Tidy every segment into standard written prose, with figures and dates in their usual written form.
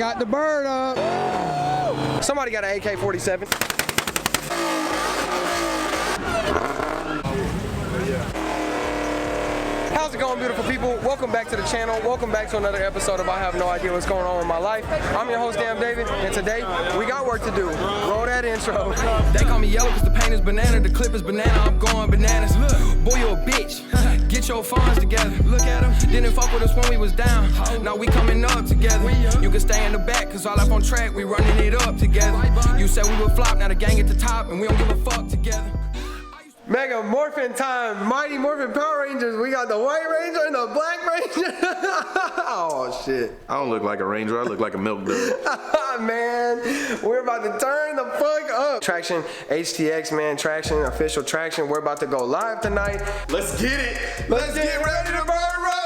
got the bird up. Somebody got an AK-47. How's it going, beautiful people? Welcome back to the channel. Welcome back to another episode of I Have No Idea What's Going On with My Life. I'm your host, Damdaved, and today we got work to do. Roll that intro. They call me yellow cause the paint is banana, the clip is banana, I'm going bananas. Look, boy, you a bitch. Get your funds together. Look at them. Didn't fuck with us when we was down. Now we coming up together. You can stay in the back cause all up on track, we running it up together. You said we would flop, now the gang at the top, and we don't give a fuck together. Mega Morphin time, Mighty Morphin Power Rangers. We got the White Ranger and the Black Ranger. Oh shit. I don't look like a ranger, I look like a milk dud. Man, we're about to turn the fuck up. Traction, HTX, man, Traction, official Traction. We're about to go live tonight. Let's get it. Let's get ready to burn rubber.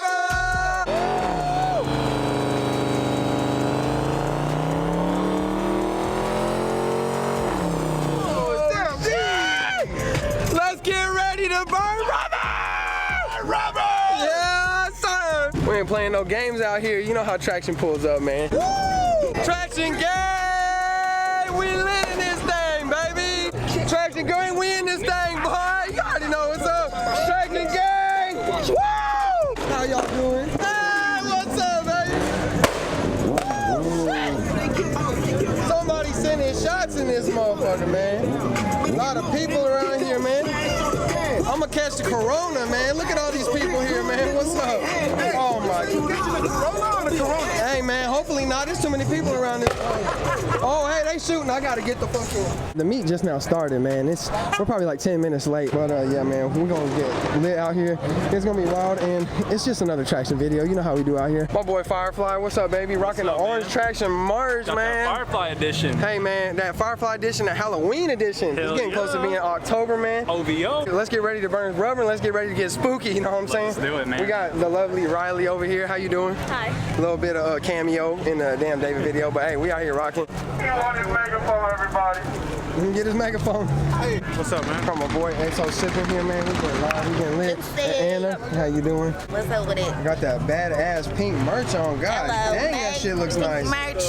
Get ready to burn rubber! Rubber! Yeah, sir! We ain't playing no games out here. You know how Traction pulls up, man. Woo! Traction gang! We lit in this thing, baby! Traction gang, we in this thing, boy! You already know what's up! Traction gang! Woo! How y'all doing? Hey, what's up, baby? Somebody sending shots in this motherfucker, man. A lot of people around here, man. I'm gonna catch the corona, man. Look at all these people here, man. What's up? Oh my God. Hey, man, hopefully not. There's too many people around this. Oh, hey, they shooting. I gotta get the fuck in. The meet just now started, man. We're probably like 10 minutes late. But yeah, man, we're gonna get lit out here. It's gonna be wild, and it's just another Traction video. You know how we do out here. My boy Firefly, what's up, baby? Rocking the orange Traction merch, man. Firefly edition. Hey, man, that Firefly edition, the Halloween edition. It's getting close to being October, man. OVO. Let's get ready to burn rubber and let's get ready to get spooky, you know what I'm saying? Let's do it, man. We got the lovely Riley over here. How you doing? Hi. A little bit of cameo in the Damdaved video, but hey, we out here rocking. He want his megaphone, everybody. Let me get his megaphone. Hey, what's up, man? From my boy ASO Sipping here, man. We getting live, we getting lit. And Anna, how you doing? What's up with it? Got that badass pink merch on. God dang, that shit looks nice. Merch.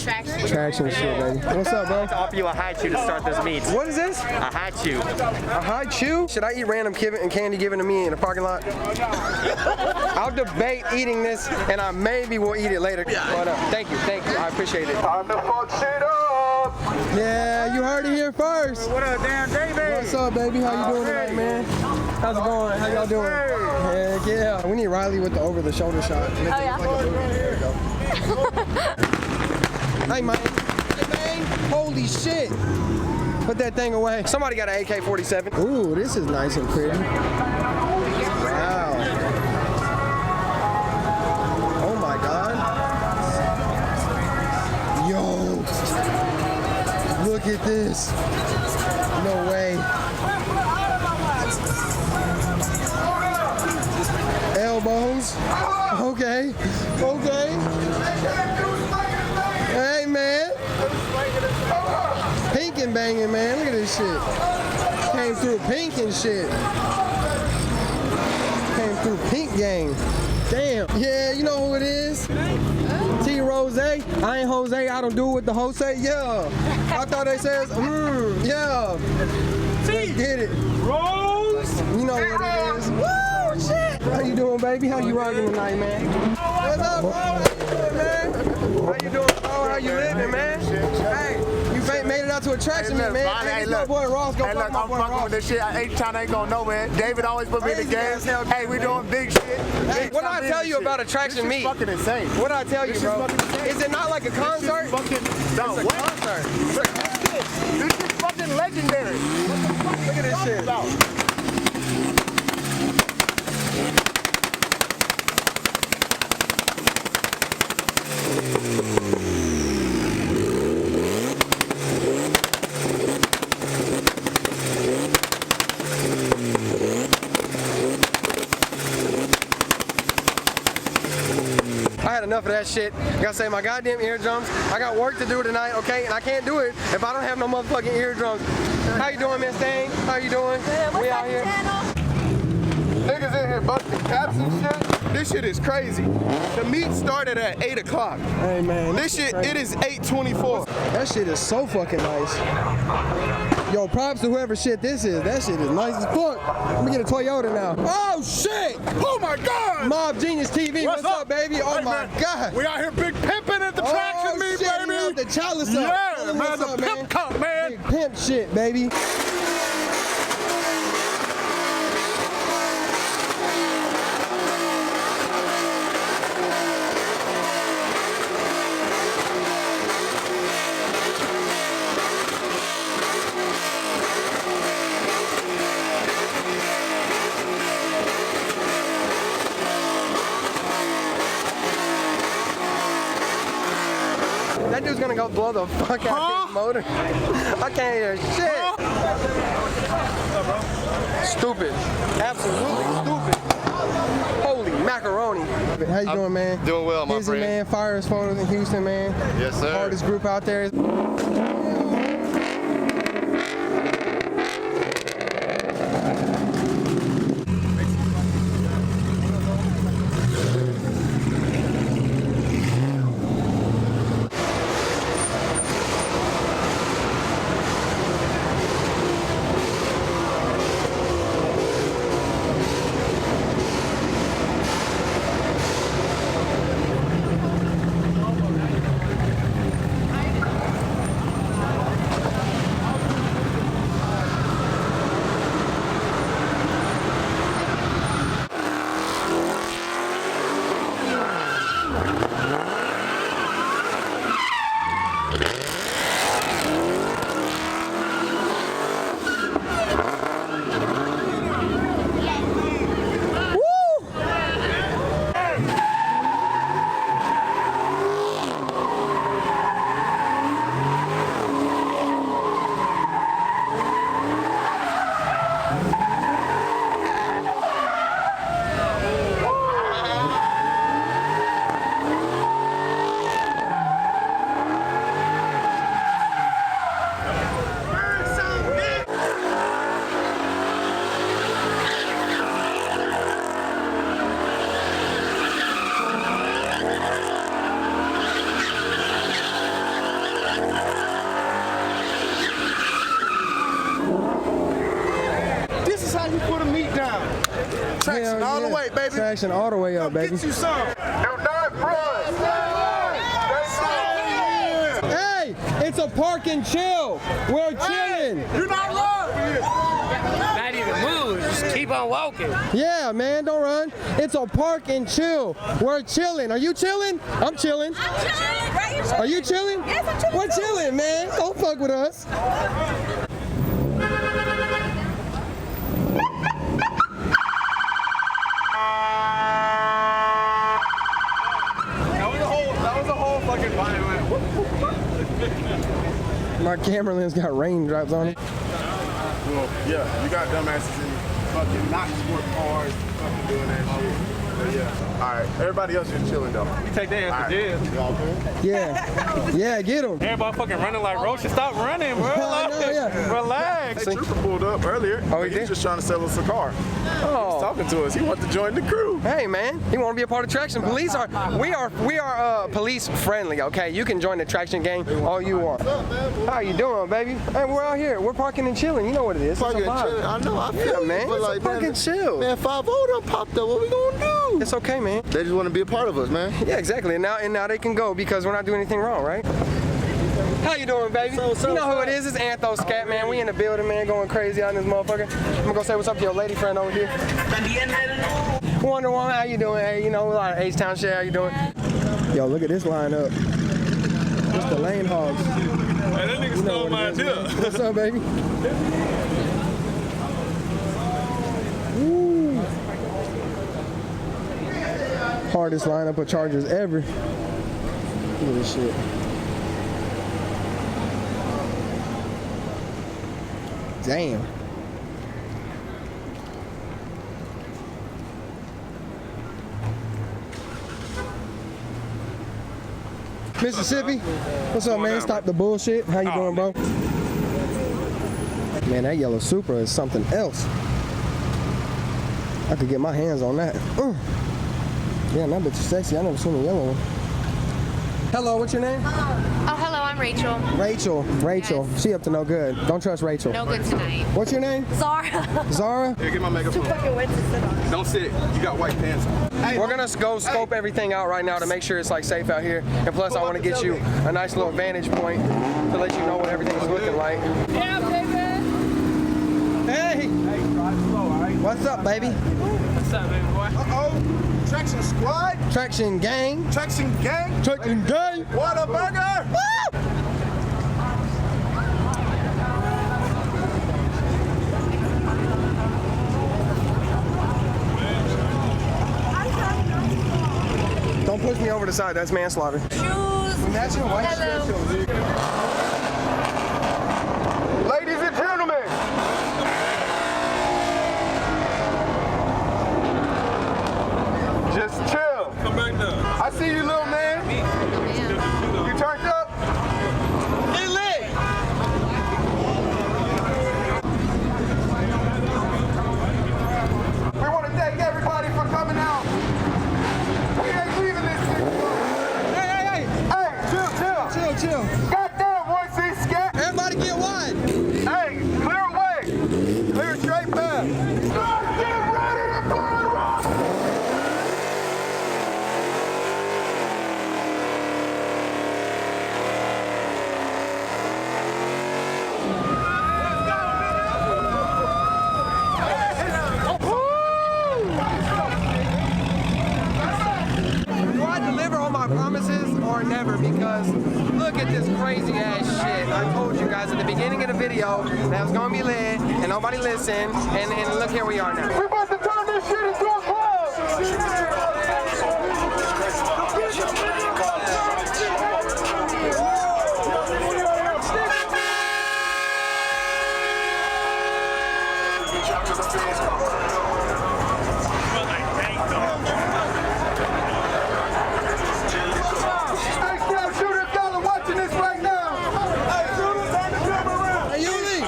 Traction. Traction shit, baby. What's up, bro? To offer you a high chew to start this meet. What is this? A high chew. A high chew? Should I eat random candy given to me in the parking lot? I'll debate eating this, and I maybe will eat it later. But thank you, I appreciate it. Time to fuck shit up. Yeah, you heard it here first. What up, Damdaved? What's up, baby? How you doing tonight, man? How's it going? How y'all doing? Heck yeah. We need Riley with the over-the-shoulder shot. Oh, yeah? There we go. Hey, man. Hey, man. Holy shit. Put that thing away. Somebody got an AK-47. Ooh, this is nice and pretty. Wow. Oh, my God. Yo. Look at this. No way. Elbows. Okay. Okay. Hey, man. Pink and banging, man. Look at this shit. Came through pink and shit. Came through pink gang. Damn. Yeah, you know who it is? T Rose. I ain't Jose. I don't do it with the Jose. Yeah. I thought they says, yeah. Let's get it. Rose. You know what it is. Woo, shit. How you doing, baby? How you rocking tonight, man? What's up, bro? How you doing, man? How you doing, bro? How you living, man? Hey, you made it out to a Traction meet, man. Hey, look, my boy Ross. Go fuck my boy I'm fucking Ross. with this shit. H-Town ain't gonna know, man. David always put me in the game. Hey, we doing big shit. Hey, what did I tell you about a Traction meet? This is fucking insane. What did I tell you, This is bro? fucking insane. Is it not like a concert? This is fucking, no, It's a what? concert. This is fucking legendary. What the fuck Look at this shit. about? I had enough of that shit. I gotta say my goddamn eardrums. I got work to do tonight, okay? And I can't do it if I don't have no motherfucking eardrums. How you doing, Miss Thing? How you doing? Good. What's We up, out here. channel? Niggas in here busting caps and shit. This shit is crazy. The meet started at 8 o'clock. Hey, man. This shit, it is 8:24. That shit is so fucking nice. Yo, props to whoever shit this is. That shit is nice as fuck. Let me get a Toyota now. Oh, shit. Oh, my God. Mob Genius TV. What's up, baby? Oh, Hey, my man. God. We out here big pimping at the Traction Meet, shit, baby. we got the chalice up. Yeah, Tell them man, what's the up, pimp cup, man. Big pimp shit, baby. That dude's gonna go blow the fuck out of his motor. I can't hear shit. Stupid. Absolutely stupid. Holy macaroni. How you doing, man? Doing well, my Busy, friend. man. Fires photos in Houston, man. Yes, sir. Hardest group out there. Traction all the way, baby. Traction all the way up, baby. Get you some. Do not run. Hey, it's a park and chill. We're chilling. You're not wrong. Not even move, just keep on walking. Yeah, man, don't run. It's a park and chill. We're chilling. Are you chilling? I'm chilling. I'm chilling. Right? You Are you chilling? Yes, I'm chilling. We're chilling, man. Don't fuck with us. That was a whole fucking violent. My camera lens got raindrops on it. Well, yeah, you got dumbasses in fucking not sport cars, fucking doing that shit. But yeah. All right, everybody else is chilling though. You take that ass to jail. Y'all good? Yeah. Yeah, get him. Everybody fucking running like roaches. Stop running, bro. I know, yeah. Relax. Hey, Trooper pulled up earlier. Oh, he He's did? just trying to sell us a car. Oh. He's talking to us. He wants to join the crew. Hey, man, you want to be a part of Traction? We are police friendly, okay? You can join the Traction gang all you want. How you doing, baby? Hey, we're out here. We're parking and chilling. You know what it is. It's a Parking and vibe. chilling. I know. I feel Yeah, you, man. but It's like, a park man, and chill. Man, 5-0 done popped up. What we gonna do? It's okay, man. They just want to be a part of us, man. Yeah, exactly. And now they can go because we're not doing anything wrong, right? How you doing, baby? You know who it is. It's Anthos Scat, man. We in the building, man, going crazy out in this motherfucker. I'm gonna go say what's up to your lady friend over here. Wonder Woman, how you doing? Hey, you know, a lot of H-Town shit. How you doing? Yo, look at this lineup. It's the Lane Hogs. Hey, that nigga stole my idea. What's up, baby? Woo. Hardest lineup of Chargers ever. Look at this shit. Damn. Mississippi, what's up, man? Stop the bullshit. How you doing, bro? Man, that yellow Supra is something else. I could get my hands on that. Yeah, that bitch is sexy. I never seen a yellow one. Hello, what's your name? Oh, hello, I'm Rachel. Rachel. Yes. She up to no good. Don't trust Rachel. No good tonight. What's your name? Zara. Zara? Here, get my megaphone. Fucking wet to sit on. Don't sit. You got white pants on. Hey, We're gonna go scope everything out right now to make sure it's like safe out here. And plus, I want to get you a nice little vantage point to let you know what everything is looking like. Yeah, baby. Hey! drive slow, all right? What's up, baby? What's up, baby boy? Uh-oh. Traction squad. Traction gang. Traction gang. Traction gang. What a burger. Don't push me over the side. That's manslaughter. Shoes. That's your white Hello. shirt. Ladies and gentlemen. Just chill. Come back down. I see you, little man. You turned up? Get lit. We want to thank everybody for coming out. We ain't leaving this shit. Hey, chill. Goddamn, one seat scat. Everybody get wide. Hey, clear away. Clear straight path. Get ready to burn rock. Do I deliver on my promises or never? Because look at this crazy ass shit. I told you guys at the beginning of the video that was gonna be lit and nobody listened. And look, here we are now. We about to turn this shit into a club. Hey, Scout Shooter, if y'all are watching this right now. Hey, Shooter, turn the camera around. Hey, Yuli!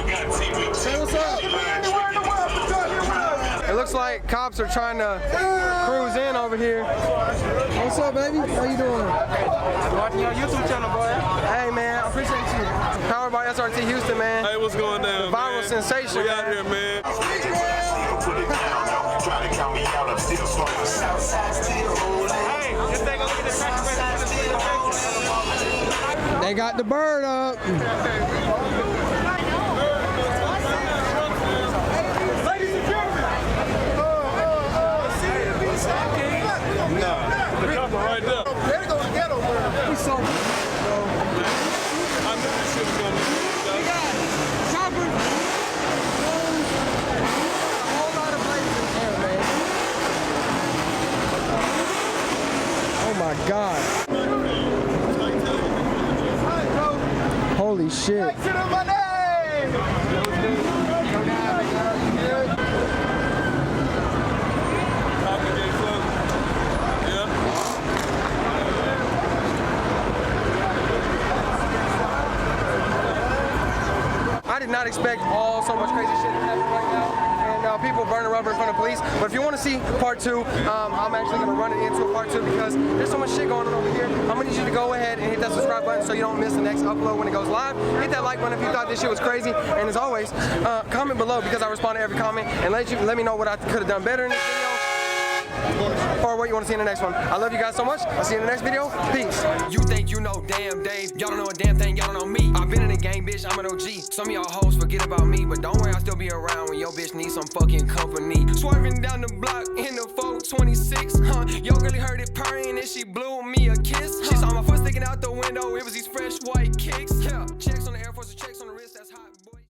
Say what's up. Anywhere in the world, but you're here with us. It looks like cops are trying to cruise in over here. What's up, baby? How you doing? Watching your YouTube channel, boy. Hey, man, I appreciate you. Powered by SRT Houston, man. Hey, what's going down, Viral man? sensation, We out man. here, man. Hey, just take a look at the traction. They got the bird up. Ladies and gentlemen. The couple right there. There go the ghetto bird. We so I knew this shit was gonna be chopper. A whole lot of places in there, man. Oh my God. Holy shit. Back to the money. I did not expect so much crazy shit to happen right now. And people burning rubber in front of police. But if you want to see part 2, I'm actually going to run it into a part 2 because there's so much shit going on over here. I'm going to need you to go ahead and hit that subscribe button so you don't miss the next upload when it goes live. Hit that like button if you thought this shit was crazy. And as always, comment below because I respond to every comment and let me know what I could have done better in this video or what you want to see in the next one. I love you guys so much. I'll see you in the next video. Peace. You think you know Damdaved, y'all don't know a damn thing, y'all don't know me. I've been in the game, bitch, I'm an OG. Some of y'all hoes forget about me, but don't worry, I'll still be around when your bitch needs some fucking company. Swerving down the block in the 426, Yo girlie heard it purring and she blew me a kiss. She saw my foot sticking out the window, it was these fresh white kicks. Yeah, checks on the Air Force.